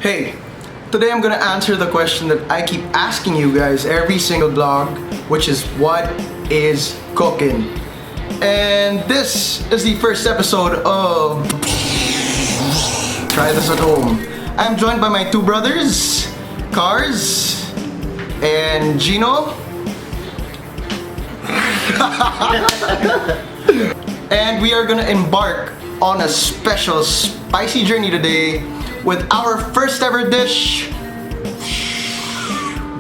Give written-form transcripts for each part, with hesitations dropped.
Hey, today I'm gonna answer the question that I keep asking you guys every single vlog, which is what is cooking? And this is the first episode of Try This at Home. I'm joined by my two brothers, Cars and Gino. And we are gonna embark on a special spicy journey today with our first ever dish,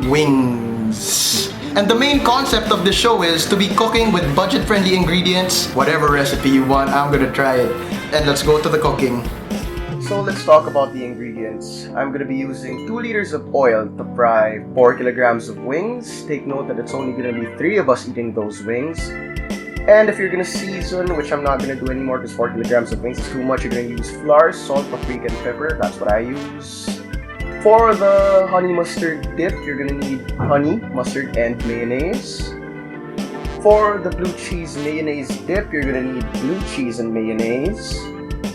wings. And the main concept of the show is to be cooking with budget-friendly ingredients. Whatever recipe you want, I'm gonna try it. And let's go to the cooking. So let's talk about the ingredients. I'm gonna be using 2 liters of oil to fry 4 kilograms of wings. Take note that it's only gonna be 3 of us eating those wings. And if you're gonna season, which I'm not gonna do anymore because 4 kilograms of wings is too much, you're gonna use flour, salt, paprika, and pepper. That's what I use. For the honey mustard dip, you're gonna need honey, mustard, and mayonnaise. For the blue cheese mayonnaise dip, you're gonna need blue cheese and mayonnaise.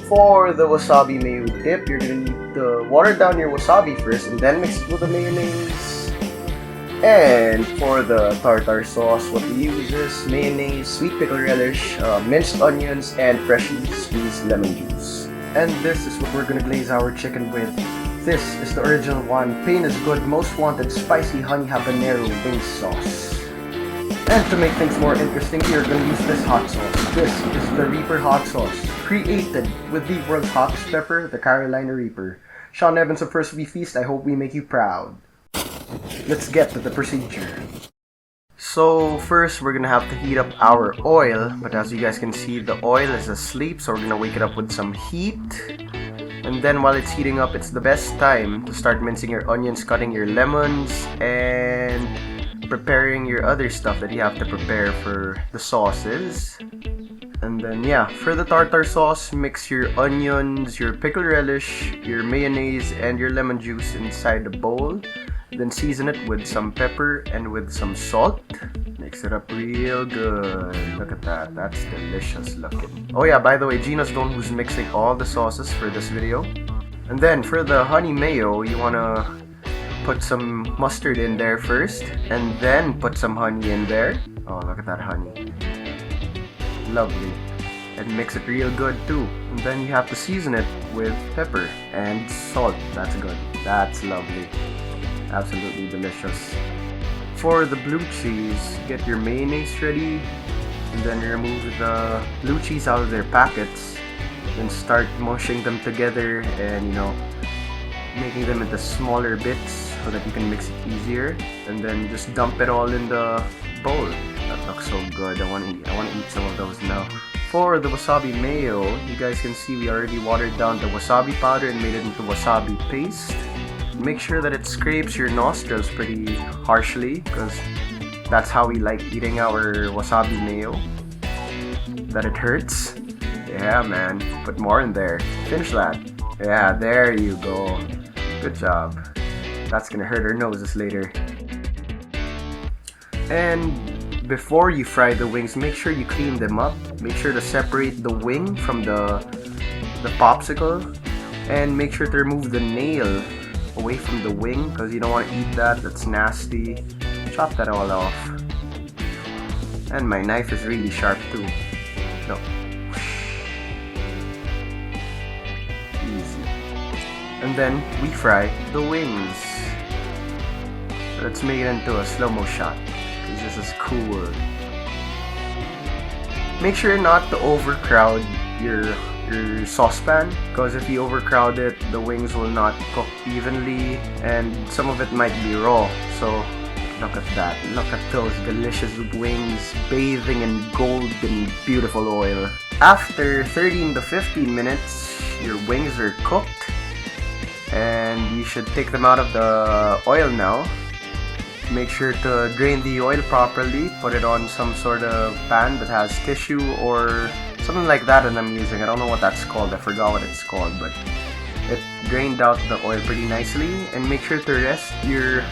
For the wasabi mayo dip, you're gonna need to water down your wasabi first and then mix it with the mayonnaise. And for the tartar sauce, what we use is mayonnaise, sweet pickle relish, minced onions, and freshly squeezed lemon juice. And this is what we're gonna glaze our chicken with. This is the original one, Pain is Good, Most Wanted Spicy Honey Habanero Wing Sauce. And to make things more interesting, we're gonna use this hot sauce. This is the Reaper hot sauce, created with the world's hottest pepper, the Carolina Reaper. Sean Evans of First We Feast, I hope we make you proud. Let's get to the procedure. So first we're gonna have to heat up our oil, but as you guys can see the oil is asleep, so we're gonna wake it up with some heat. And then while it's heating up, it's the best time to start mincing your onions, cutting your lemons, and preparing your other stuff that you have to prepare for the sauces. And then yeah, for the tartar sauce, mix your onions, your pickle relish, your mayonnaise, and your lemon juice inside the bowl. Then season it with some pepper and with some salt. Mix it up real good. Look at that, that's delicious looking. Oh yeah, by the way, Gino's the one who's mixing all the sauces for this video. And then for the honey mayo, you wanna put some mustard in there first, and then put some honey in there. Oh, look at that honey. Lovely. And mix it real good too. And then you have to season it with pepper and salt. That's good. That's lovely. Absolutely delicious. For the blue cheese, get your mayonnaise ready, and then remove the blue cheese out of their packets. Then start mushing them together and making them into smaller bits so that you can mix it easier. And then just dump it all in the bowl. That looks so good. I want to eat some of those now. For the wasabi mayo, you guys can see we already watered down the wasabi powder and made it into wasabi paste. Make sure that it scrapes your nostrils pretty harshly because that's how we like eating our wasabi mayo. That it hurts. Yeah man, put more in there. Finish that. Yeah, there you go. Good job. That's gonna hurt our noses later. And before you fry the wings, make sure you clean them up. Make sure to separate the wing from the popsicle, and make sure to remove the nail away from the wing because you don't want to eat that. That's nasty. Chop that all off. And my knife is really sharp too. No. Easy. And then we fry the wings. Let's make it into a slow-mo shot because this is cool. Make sure not to overcrowd your saucepan, because if you overcrowd it, the wings will not cook evenly and some of it might be raw. So look at that, look at those delicious wings bathing in golden beautiful oil. After 13 to 15 minutes, your wings are cooked and you should take them out of the oil now. Make sure to drain the oil properly, put it on some sort of pan that has tissue or something like that that I'm using. I don't know what that's called, I forgot what it's called, but it drained out the oil pretty nicely. And make sure to rest your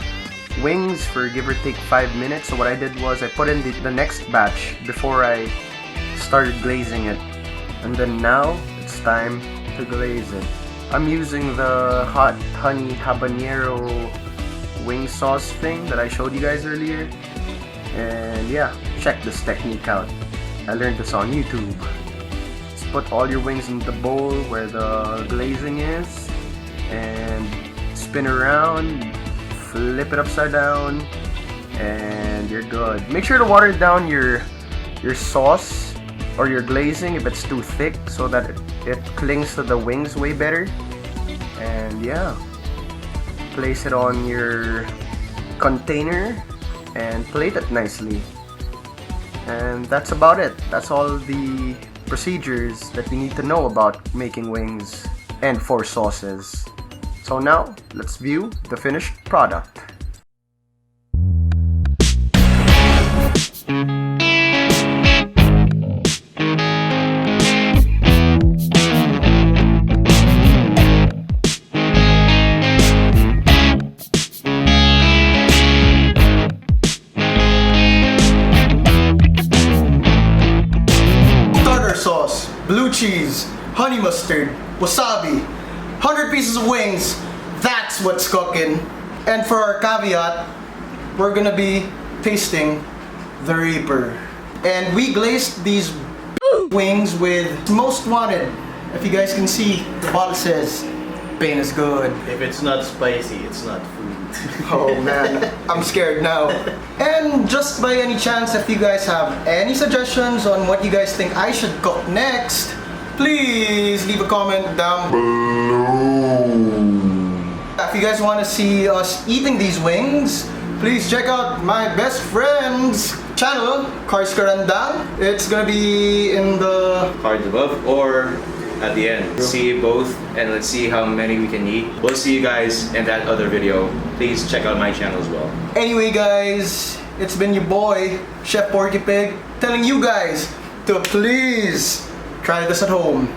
wings for give or take 5 minutes. So what I did was I put in the next batch before I started glazing it. And then now it's time to glaze it. I'm using the hot honey habanero wing sauce thing that I showed you guys earlier. And yeah, check this technique out. I learned this on YouTube. Just put all your wings in the bowl where the glazing is and spin around, flip it upside down, and you're good. Make sure to water down your sauce or your glazing if it's too thick so that it clings to the wings way better. And yeah, place it on your container and plate it nicely. And that's about it. That's all the procedures that you need to know about making wings and 4 sauces. So now, let's view the finished product. Sauce, blue cheese, honey mustard, wasabi, 100 pieces of wings. That's what's cooking. And for our caveat, we're gonna be tasting the Reaper. And we glazed these wings with Most Wanted. If you guys can see, the bottle says, pain is good. If it's not spicy, it's not food. Oh man, I'm scared now. And just by any chance, if you guys have any suggestions on what you guys think I should cook next, please leave a comment down below. If you guys want to see us eating these wings, please check out my best friend's channel, Cars Karandang. It's gonna be in the Cards above or at the end. See both and let's see how many we can eat. We'll see you guys in that other video. Please check out my channel as well. Anyway guys, it's been your boy, Chef Porkupig, telling you guys to please try this at home.